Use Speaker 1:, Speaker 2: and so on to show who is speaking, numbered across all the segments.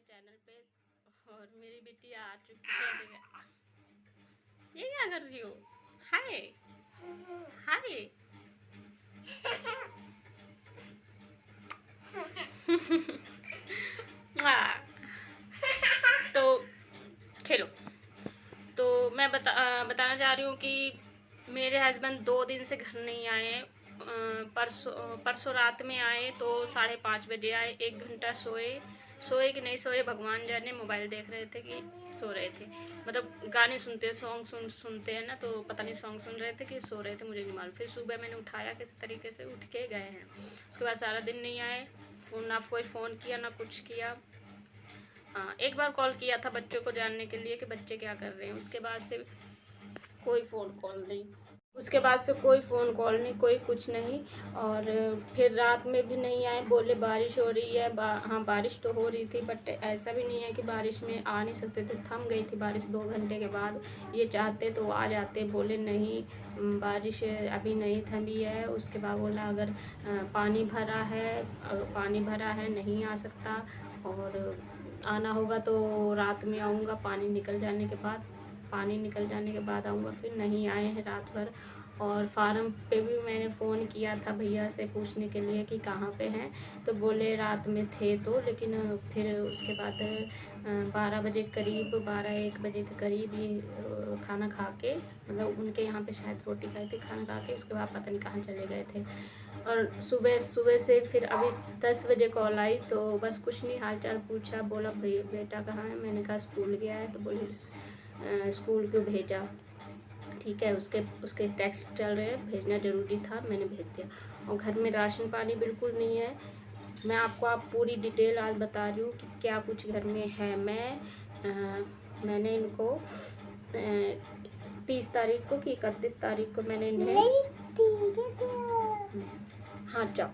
Speaker 1: Channel पे। और मेरी बेटी आ चुकी है। ये क्या कर रही हो? हाय हाय। तो खेलो। तो मैं बताना चाह रही हूँ कि मेरे हस्बैंड 2 दिन से घर नहीं आए। परसों रात में आए तो 5:30 बजे आए। 1 घंटा सोए कि नहीं सोए भगवान जाने। मोबाइल देख रहे थे कि सो रहे थे, मतलब गाने सुनते, सॉन्ग सुनते हैं ना, तो पता नहीं सॉन्ग सुन रहे थे कि सो रहे थे, मुझे नहीं मालूम। फिर सुबह मैंने उठाया किसी तरीके से, उठ के गए हैं। उसके बाद सारा दिन नहीं आए। ना कोई फ़ोन किया ना कुछ किया। हाँ, एक बार कॉल किया था बच्चों को जानने के लिए कि बच्चे क्या कर रहे हैं। उसके बाद से कोई फ़ोन कॉल नहीं। कोई कुछ नहीं। और फिर रात में भी नहीं आए। बोले बारिश हो रही है। हाँ, बारिश तो हो रही थी, बट ऐसा भी नहीं है कि बारिश में आ नहीं सकते थे। थम गई थी बारिश 2 घंटे के बाद। ये चाहते तो आ जाते, बोले नहीं बारिश अभी नहीं थमी है। उसके बाद बोला अगर पानी भरा है नहीं आ सकता, और आना होगा तो रात में आऊँगा। पानी निकल जाने के बाद आऊँगा। फिर नहीं आए हैं रात भर। और फार्म पे भी मैंने फ़ोन किया था भैया से पूछने के लिए कि कहाँ पे हैं, तो बोले रात में थे तो, लेकिन फिर उसके बाद 12-1 बजे के करीब ही खाना खा के, मतलब उनके यहाँ पे शायद रोटी खाई थी, खाना खा के उसके बाद पता नहीं कहाँ चले गए थे। और सुबह से फिर अभी 10 बजे कॉल आई, तो बस कुछ नहीं, हाल चाल पूछा। बोला भैया बेटा कहाँ है? मैंने कहा स्कूल गया है। तो बोले स्कूल क्यों भेजा? ठीक है, उसके टेक्स्ट चल रहे हैं, भेजना ज़रूरी था, मैंने भेज दिया। और घर में राशन पानी बिल्कुल नहीं है। मैं आपको पूरी डिटेल आज बता रही हूँ कि क्या कुछ घर में है। मैंने इनको 30 तारीख को कि 31 तारीख को मैंने इन्हें, हाँ जाओ,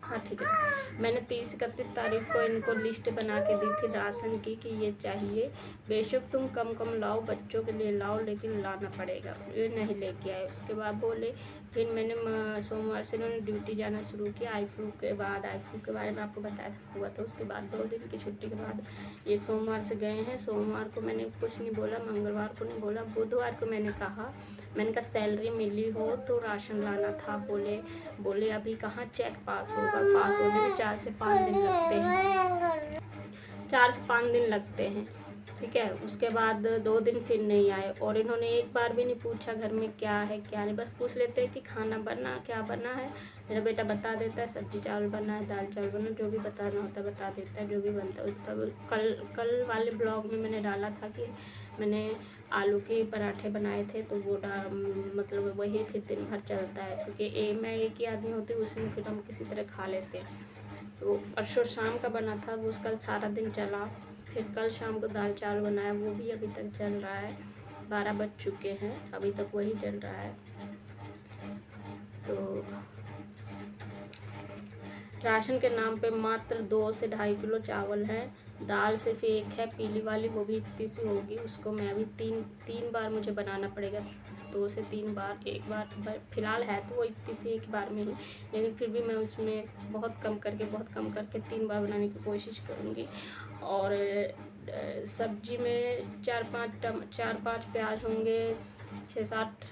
Speaker 1: हाँ ठीक है। मैंने 30-31 तारीख को इनको लिस्ट बना के दी थी राशन की कि ये चाहिए। बेशक तुम कम लाओ, बच्चों के लिए लाओ, लेकिन लाना पड़ेगा। ये नहीं लेके आए। उसके बाद बोले, फिर मैंने सोमवार से इन्होंने ड्यूटी जाना शुरू किया। आई फ्लू के बारे में आपको बताया था, हुआ था। उसके बाद 2 दिन की छुट्टी के बाद ये सोमवार से गए हैं। सोमवार को मैंने कुछ नहीं बोला, मंगलवार को नहीं बोला, बुधवार को मैंने कहा सैलरी मिली हो तो राशन लाना था। बोले अभी कहाँ चेक पास होगा, पास होने में 4 से 5 दिन लगते हैं। 4 से 5 दिन लगते हैं, ठीक है। उसके बाद 2 दिन फिर नहीं आए। और इन्होंने एक बार भी नहीं पूछा घर में क्या है क्या नहीं। बस पूछ लेते हैं कि खाना क्या बना है। मेरा बेटा बता देता है, सब्जी चावल बना है, दाल चावल बना, जो भी बताना होता है बता देता है, जो भी बनता है। कल वाले ब्लॉग में मैंने डाला था कि मैंने आलू के पराठे बनाए थे, तो वो मतलब वही फिर दिन भर चलता है, क्योंकि मैं एक ही आदमी होती हूँ, उसमें फिर हम किसी तरह खा लेते हैं। तो परसों शाम का बना था वो, कल सारा दिन चला। फिर कल शाम को दाल चावल बनाया, वो भी अभी तक चल रहा है। 12 बज चुके हैं, अभी तक वही चल रहा है। तो राशन के नाम पे मात्र 2 से 2.5 किलो चावल है। दाल सिर्फ एक है पीली वाली, वो भी इतनी सी होगी। उसको मैं अभी तीन बार मुझे बनाना पड़ेगा, 2 से 3 बार। एक बार फिलहाल है तो वो इतनी सी एक बार में ही, लेकिन फिर भी मैं उसमें बहुत कम करके 3 बार बनाने की कोशिश करूँगी। और सब्जी में 4-5 प्याज होंगे, 6-7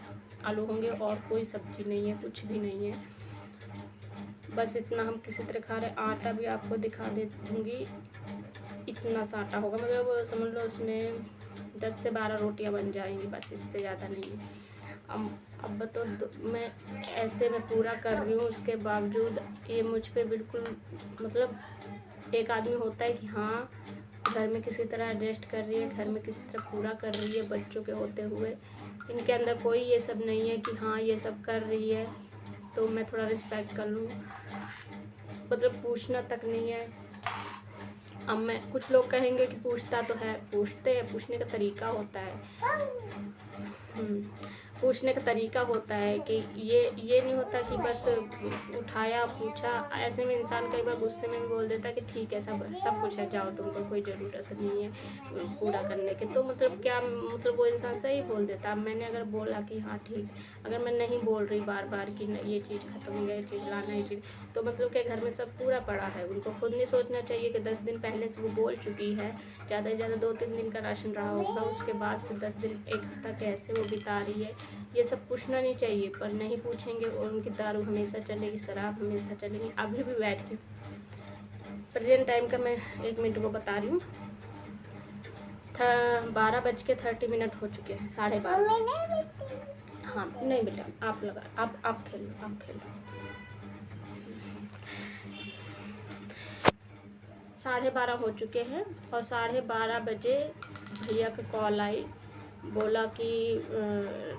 Speaker 1: आलू होंगे, और कोई सब्जी नहीं है, कुछ भी नहीं है। बस इतना हम किसी तरह खा रहे। आटा भी आपको दिखा दे दूँगी, इतना सा आटा होगा, मतलब समझ लो उसमें 10 से 12 रोटियां बन जाएंगी, बस इससे ज़्यादा नहीं। अब तो मैं ऐसे में पूरा कर रही हूँ, उसके बावजूद ये मुझ पे बिल्कुल, मतलब एक आदमी होता है कि हाँ घर में किसी तरह एडजस्ट कर रही है, घर में किसी तरह पूरा कर रही है बच्चों के होते हुए। इनके अंदर कोई ये सब नहीं है कि हाँ ये सब कर रही है तो मैं थोड़ा रिस्पेक्ट कर लूँ, मतलब पूछना तक नहीं है। अब मैं, कुछ लोग कहेंगे कि पूछता तो है, पूछते हैं, पूछने का तरीका होता है। पूछने का तरीका होता है कि ये नहीं होता कि बस उठाया पूछा। ऐसे में इंसान कई बार गुस्से में भी बोल देता है कि ठीक है, सब सब कुछ है, जाओ, तुमको कोई ज़रूरत नहीं है पूरा करने की। तो मतलब क्या, मतलब वो इंसान सही बोल देता। मैंने अगर बोला कि हाँ ठीक, अगर मैं नहीं बोल रही बार बार कि ये चीज़ ख़त्म हो गया, ये चीज़ लाना, ये चीज़, तो मतलब कि घर में सब पूरा पड़ा है। उनको खुद नहीं सोचना चाहिए कि 10 दिन पहले से वो बोल चुकी है, ज़्यादा से ज़्यादा 2-3 दिन का राशन रहा होगा, उसके बाद से 10 दिन, एक हफ्ता कैसे वो बिता रही है, ये सब पूछना नहीं चाहिए। पर नहीं पूछेंगे और उनकी दारू हमेशा चलेगी, शराब हमेशा चलेगी। अभी भी बैठ के प्रेजेंट टाइम का मैं 1 मिनट को बता रही हूँ, 12:30 हो चुके हैं, 12:30। हाँ नहीं बेटा, आप लगा, आप खेल लो, आप खेल लो। 12:30 हो चुके हैं और 12:30 बजे भैया का कॉल आई, बोला कि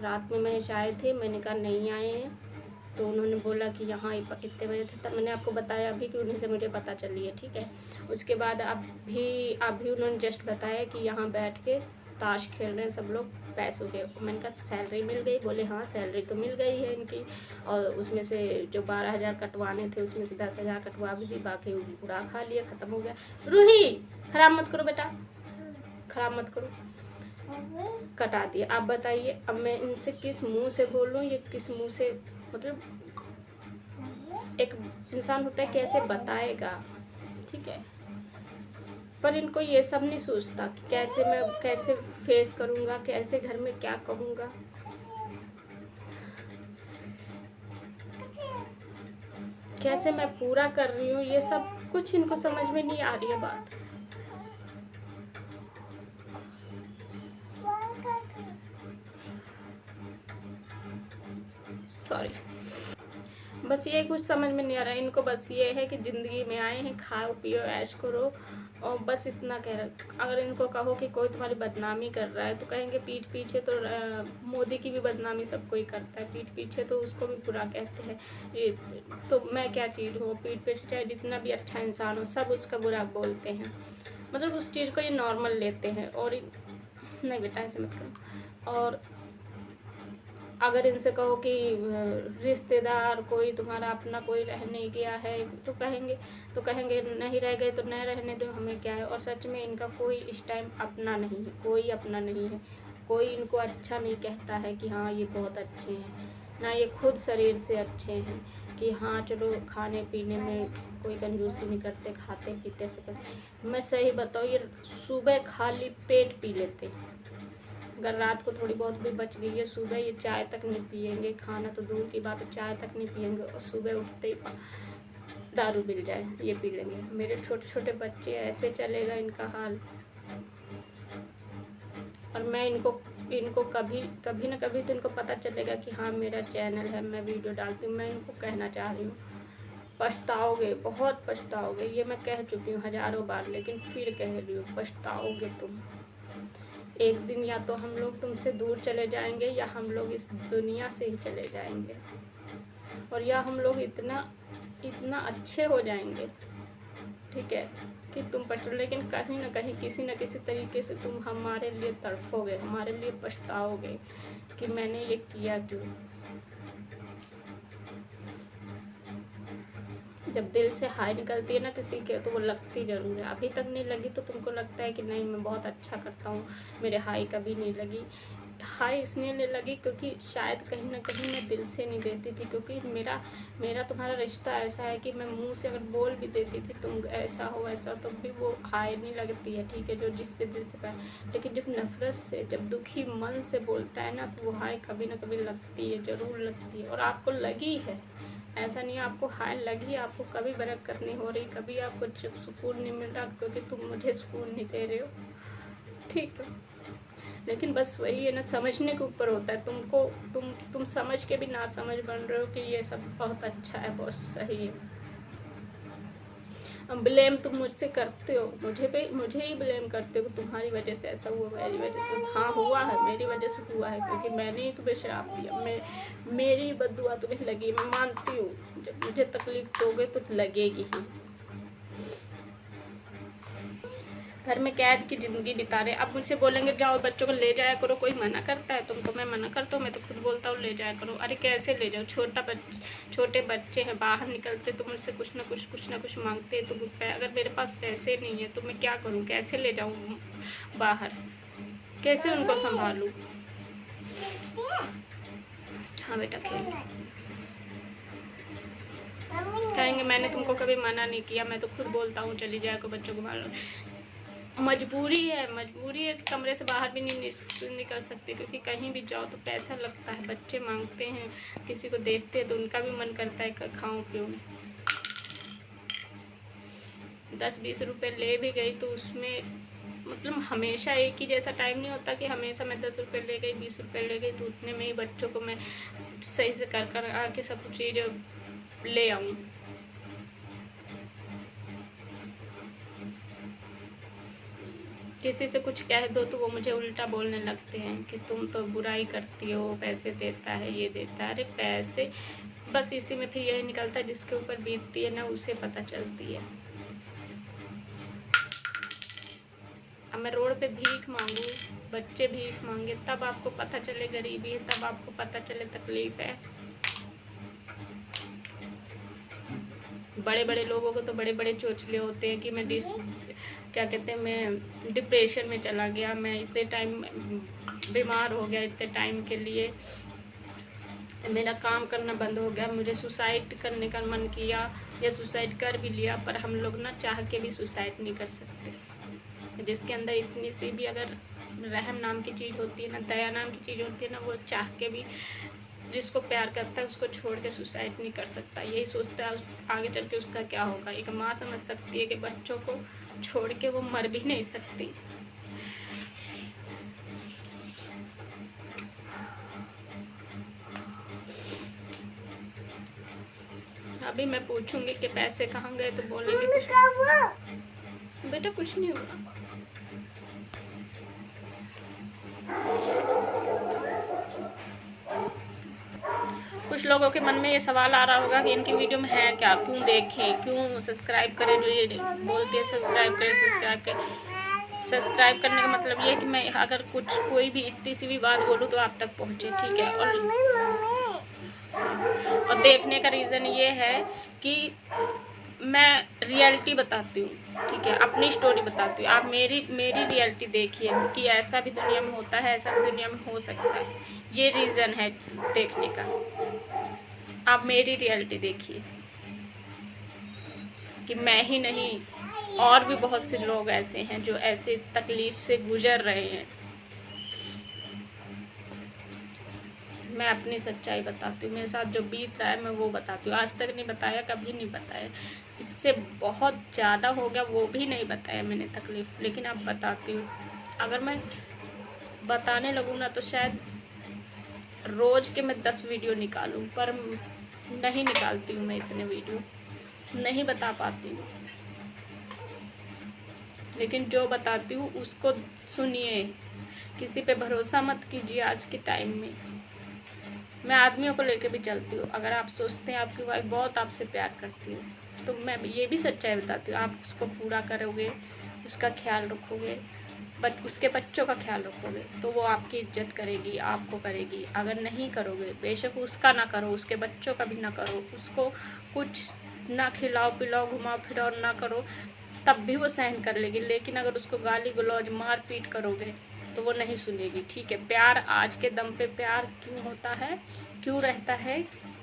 Speaker 1: रात में महेश आए थे। मैंने कहा नहीं आए हैं। तो उन्होंने बोला कि यहाँ इतने बजे थे। तब मैंने आपको बताया अभी कि उन्हीं से मुझे पता चली है, ठीक है। उसके बाद अभी उन्होंने जस्ट बताया कि यहाँ बैठ के ताश खेल रहे हैं सब लोग पैसों के। मैंने कहा सैलरी मिल गई? बोले हाँ सैलरी तो मिल गई है इनकी, और उसमें से जो 12,000 कटवाने थे उसमें से 10,000 कटवा भी दी, बाकी उड़ा खा लिया, ख़त्म हो गया। रूही खराब मत करो बेटा, खराब मत करो, कटा दिया। आप बताइए अब मैं इनसे किस मुंह से बोलूँ, ये किस मुंह से, मतलब एक इंसान होता है कैसे बताएगा, ठीक है। पर इनको ये सब नहीं सोचता कि कैसे मैं कैसे फेस करूँगा, कैसे घर में क्या कहूँगा। कैसे मैं पूरा कर रही हूँ, ये सब कुछ इनको समझ में नहीं आ रही है बात। सॉरी, बस ये कुछ समझ में नहीं आ रहा है इनको। बस ये है कि ज़िंदगी में आए हैं, खाओ पियो ऐश करो, और बस इतना कह रहा। अगर इनको कहो कि कोई तुम्हारी बदनामी कर रहा है तो कहेंगे पीठ पीछे तो मोदी की भी बदनामी सब कोई करता है, पीठ पीछे तो उसको भी बुरा कहते हैं। ये तो मैं क्या चीज़ हूँ, पीठ पीछे चाहे जितना भी अच्छा इंसान हो सब उसका बुरा बोलते हैं, मतलब उस चीज़ को ये नॉर्मल लेते हैं। और नहीं बेटा ऐसे मत करो। और अगर इनसे कहो कि रिश्तेदार कोई तुम्हारा अपना कोई रह नहीं गया है तो कहेंगे नहीं रह गए तो नहीं रहने दो, हमें क्या है। और सच में इनका कोई इस टाइम अपना नहीं है, कोई अपना नहीं है, कोई इनको अच्छा नहीं कहता है कि हाँ ये बहुत अच्छे हैं, ना ये खुद शरीर से अच्छे हैं कि हाँ चलो खाने पीने में कोई कंजूसी नहीं करते, खाते पीते सब। मैं सही बताऊँ, ये सुबह खाली पेट पी लेते, अगर रात को थोड़ी बहुत भी बच गई है सुबह ये चाय तक नहीं पियेंगे, खाना तो दूर की बात है चाय तक नहीं पियेंगे, और सुबह उठते ही दारू मिल जाए ये पी लेंगे। मेरे छोटे छोटे बच्चे ऐसे चलेगा इनका हाल। और मैं इनको कभी ना कभी तो इनको पता चलेगा कि हाँ मेरा चैनल है, मैं वीडियो डालती हूँ। मैं इनको कहना चाह रही हूँ, पछताओगे, बहुत पछताओगे। ये मैं कह चुकी हूँ हज़ारों बार, लेकिन फिर कह रही हूँ, पछताओगे तुम। एक दिन या तो हम लोग तुमसे दूर चले जाएंगे या हम लोग इस दुनिया से ही चले जाएंगे, और या हम लोग इतना अच्छे हो जाएंगे, ठीक है, कि तुम पछताओ। लेकिन कहीं ना कहीं किसी न किसी तरीके से तुम हमारे लिए तड़फोगे, हमारे लिए पछताओगे कि मैंने ये किया क्यों। जब दिल से हाय निकलती है ना किसी के, तो वो लगती ज़रूर है। अभी तक नहीं लगी तो तुमको लगता है कि नहीं मैं बहुत अच्छा करता हूँ, मेरे हाय कभी नहीं लगी। हाय इसलिए नहीं लगी क्योंकि शायद कहीं ना कहीं मैं दिल से नहीं देती थी, क्योंकि मेरा तुम्हारा रिश्ता ऐसा है कि मैं मुंह से अगर बोल भी देती थी तुम ऐसा हो ऐसा, तो भी वो हाय नहीं लगती है, ठीक है, जो जिससे दिल से प्यार। लेकिन जब नफरत से, जब दुखी मन से बोलता है ना, तो वो हाय कभी ना कभी लगती है, ज़रूर लगती है। और आपको लगी है, ऐसा नहीं आपको हाय लगी, आपको कभी बरकत नहीं हो रही, कभी आपको सुकून नहीं मिल रहा, क्योंकि तुम मुझे सुकून नहीं दे रहे हो, ठीक है। लेकिन बस वही है ना, समझने के ऊपर होता है। तुम समझ के भी ना समझ बन रहे हो कि ये सब बहुत अच्छा है, बहुत सही है। ब्लेम तुम मुझसे करते हो, मुझे ही ब्लेम करते हो, तुम्हारी वजह से ऐसा हुआ, मेरी वजह से। हाँ हुआ है, मेरी वजह से हुआ है, क्योंकि मैंने ही तुम्हें श्राप दिया। मेरी बद्दुआ तुम्हें लगी, मैं मानती हूँ। जब मुझे तकलीफ दोगे तो लगेगी ही। घर में कैद की ज़िंदगी बिता रहे। अब मुझसे बोलेंगे जाओ बच्चों को ले जाया करो, कोई मना करता है तुमको? मैं मना करता हूँ? मैं तो खुद बोलता हूँ ले जाया करो। अरे कैसे ले जाओ? छोटे बच्चे हैं, बाहर निकलते तो मुझसे कुछ ना कुछ मांगते। तो अगर मेरे पास पैसे नहीं है तो मैं क्या करूँ? कैसे ले जाऊँ बाहर? कैसे उनको संभालूँ? हाँ बेटा खेल। कहेंगे मैंने तुमको कभी मना नहीं किया, मैं तो खुद बोलता हूँ चली जाए को बच्चों को मारो। मजबूरी है कि कमरे से बाहर भी नहीं निकल सकते, क्योंकि कहीं भी जाओ तो पैसा लगता है। बच्चे मांगते हैं, किसी को देखते हैं तो उनका भी मन करता है खाऊं पीऊं। 10-20 रुपए ले भी गई तो उसमें मतलब हमेशा एक ही जैसा टाइम नहीं होता कि हमेशा मैं 10 रुपये ले गई, 20 रुपये ले गई तो उतने में ही बच्चों को मैं सही से कर आके सब चीज़ ले आऊँ। किसी से कुछ कह दो तो वो मुझे उल्टा बोलने लगते हैं कि तुम तो बुराई करती हो, पैसे देता है, ये देता है। अरे पैसे बस इसी में फिर यही निकलता है, जिसके ऊपर बीतती है ना उसे पता चलती है। अब मैं रोड पे भीख मांगू, बच्चे भीख मांगे, तब आपको पता चले गरीबी है, तब आपको पता चले तकलीफ है। बड़े बड़े लोगों को तो बड़े बड़े चोचले होते हैं कि मैं क्या कहते हैं, मैं डिप्रेशन में चला गया, मैं इतने टाइम बीमार हो गया, इतने टाइम के लिए मेरा काम करना बंद हो गया, मुझे सुसाइड करने का मन किया या सुसाइड कर भी लिया। पर हम लोग ना चाह के भी सुसाइड नहीं कर सकते। जिसके अंदर इतनी सी भी अगर रहम नाम की चीज़ होती है ना, दया नाम की चीज़ होती है ना, वो चाह के भी जिसको प्यार करता है उसको छोड़ के सुसाइड नहीं कर सकता। यही सोचता है आगे चल के उसका क्या होगा। एक माँ समझ सकती है कि बच्चों को छोड़ के वो मर भी नहीं सकती। अभी मैं पूछूंगी कि पैसे कहाँ गए तो बोलेंगे बेटा कुछ नहीं हुआ। कुछ लोगों के मन में ये सवाल आ रहा होगा कि इनकी वीडियो में है क्या, क्यों देखें, क्यों सब्सक्राइब करें। जो ये बोलती है सब्सक्राइब करें, सब्सक्राइब करने का मतलब ये है कि मैं अगर कोई भी इतनी सी भी बात बोलूँ तो आप तक पहुँचे, ठीक है। और देखने का रीज़न ये है कि मैं रियलिटी बताती हूँ, ठीक है, अपनी स्टोरी बताती हूँ। आप मेरी रियलिटी देखिए कि ऐसा भी दुनिया में होता है, ऐसा भी दुनिया में हो सकता है। ये रीज़न है देखने का। आप मेरी रियलिटी देखिए कि मैं ही नहीं, और भी बहुत से लोग ऐसे हैं जो ऐसे तकलीफ से गुजर रहे हैं। मैं अपनी सच्चाई बताती हूँ, मेरे साथ जो बीत रहा है मैं वो बताती हूँ। आज तक नहीं बताया, कभी नहीं बताया। इससे बहुत ज़्यादा हो गया वो भी नहीं बताया मैंने तकलीफ़, लेकिन अब बताती हूँ। अगर मैं बताने लगूँ ना तो शायद रोज़ के मैं 10 वीडियो निकालूँ, पर नहीं निकालती हूँ मैं इतने वीडियो, नहीं बता पाती हूँ। लेकिन जो बताती हूँ उसको सुनिए, किसी पे भरोसा मत कीजिए। आज के टाइम में मैं आदमियों को लेकर भी चलती हूँ। अगर आप सोचते हैं आपकी वाइफ बहुत आपसे प्यार करती है तो मैं ये भी सच्चाई बताती हूँ। आप उसको पूरा करोगे, उसका ख्याल रखोगे, उसके बच्चों का ख्याल रखोगे तो वो आपकी इज्जत करेगी, आपको करेगी। अगर नहीं करोगे, बेशक उसका ना करो, उसके बच्चों का भी ना करो, उसको कुछ ना खिलाओ पिलाओ, घुमाओ फिराओ ना करो, तब भी वो सहन कर लेगी। लेकिन अगर उसको गाली गलौज मार पीट करोगे तो वो नहीं सुनेगी, ठीक है। प्यार आज के दम पे प्यार क्यों होता है, क्यों रहता है?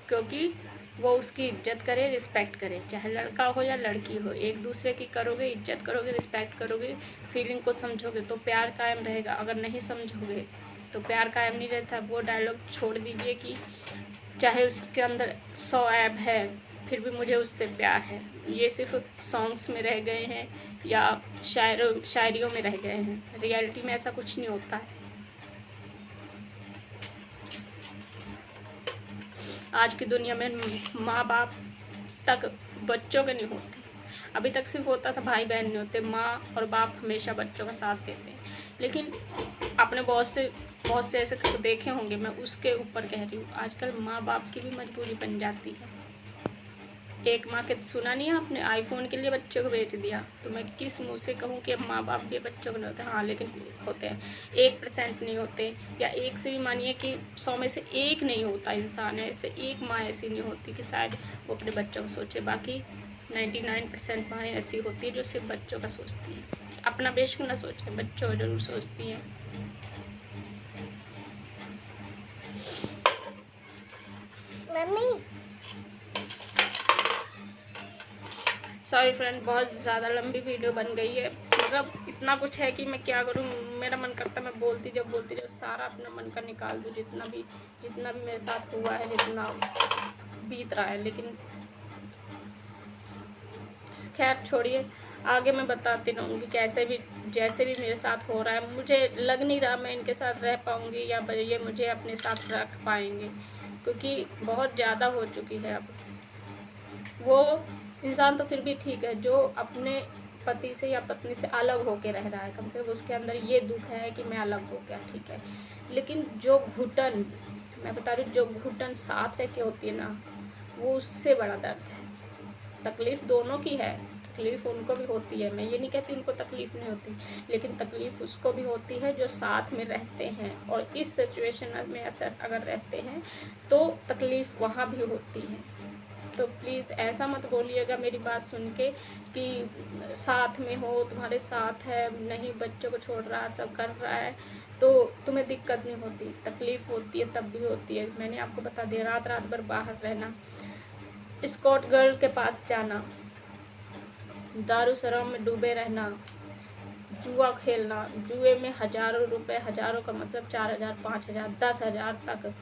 Speaker 1: क्योंकि वो उसकी इज्जत करे, रिस्पेक्ट करे, चाहे लड़का हो या लड़की हो। एक दूसरे की करोगे, इज्जत करोगे, रिस्पेक्ट करोगे, फीलिंग को समझोगे तो प्यार कायम रहेगा। अगर नहीं समझोगे तो प्यार कायम नहीं रहता। वो डायलॉग छोड़ दीजिए कि चाहे उसके अंदर 100 ऐब है फिर भी मुझे उससे प्यार है। ये सिर्फ सॉन्ग्स में रह गए हैं या शायरियों में रह गए हैं। रियलिटी में ऐसा कुछ नहीं होता है। आज की दुनिया में माँ बाप तक बच्चों के नहीं होते। अभी तक सिर्फ होता था भाई बहन नहीं होते, माँ और बाप हमेशा बच्चों का साथ देते हैं। लेकिन आपने बहुत से ऐसे देखे होंगे, मैं उसके ऊपर कह रही हूँ। आजकल माँ बाप की भी मजबूरी बन जाती है। एक माँ के सुना नहीं आपने, आईफोन के लिए बच्चों को बेच दिया। तो मैं किस मुंह से कहूँ कि माँ बाप भी बच्चों को नहीं होते? हाँ, लेकिन होते हैं, 1% नहीं होते, या एक से भी मानिए कि 100 में से एक नहीं होता इंसान ऐसे, एक माँ ऐसी नहीं होती कि शायद वो अपने बच्चों को सोचे। बाकी 99% माँ ऐसी होती है जो सिर्फ बच्चों का सोचती है, अपना बेशक ना सोचे, बच्चों को जरूर सोचती हैं। सॉरी फ्रेंड, बहुत ज़्यादा लंबी वीडियो बन गई है। मतलब इतना कुछ है कि मैं क्या करूँ, मेरा मन करता मैं बोलती जाओ सारा अपना मन का निकाल दूँ, जितना भी मेरे साथ हुआ है, जितना बीत रहा है। लेकिन खैर छोड़िए, आगे मैं बताती रहूँगी कैसे भी, जैसे भी मेरे साथ हो रहा है। मुझे लग नहीं रहा मैं इनके साथ रह पाऊँगी या ये मुझे अपने साथ रख पाएंगे, क्योंकि बहुत ज़्यादा हो चुकी है अब। वो इंसान तो फिर भी ठीक है जो अपने पति से या पत्नी से अलग होके रह रहा है, कम से कम उसके अंदर ये दुख है कि मैं अलग हो गया, ठीक है। लेकिन जो घुटन, मैं बता रही हूँ, जो घुटन साथ रह के होती है ना, वो उससे बड़ा दर्द है। तकलीफ़ दोनों की है, तकलीफ़ उनको भी होती है, मैं ये नहीं कहती उनको तकलीफ़ नहीं होती, लेकिन तकलीफ़ उसको भी होती है जो साथ में रहते हैं। और इस सिचुएशन में अगर रहते हैं तो तकलीफ़ वहाँ भी होती है। तो प्लीज़ ऐसा मत बोलिएगा मेरी बात सुन के कि साथ में हो, तुम्हारे साथ है, नहीं बच्चों को छोड़ रहा, सब कर रहा है तो तुम्हें दिक्कत नहीं होती। तकलीफ़ होती है, तब भी होती है। मैंने आपको बता दिया, रात रात भर बाहर रहना, स्कॉट गर्ल के पास जाना, दारू शराब में डूबे रहना, जुआ खेलना, जुए में हज़ारों रुपए, हज़ारों का मतलब 4,000, 5,000, 10,000 तक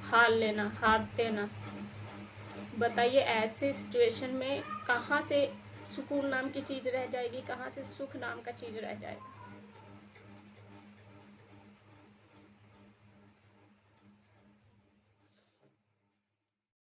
Speaker 1: हार लेना, हार देना। बताइए ऐसे सिचुएशन में कहाँ से सुकून नाम की चीज़ रह जाएगी, कहाँ से सुख नाम का चीज़ रह जाएगा?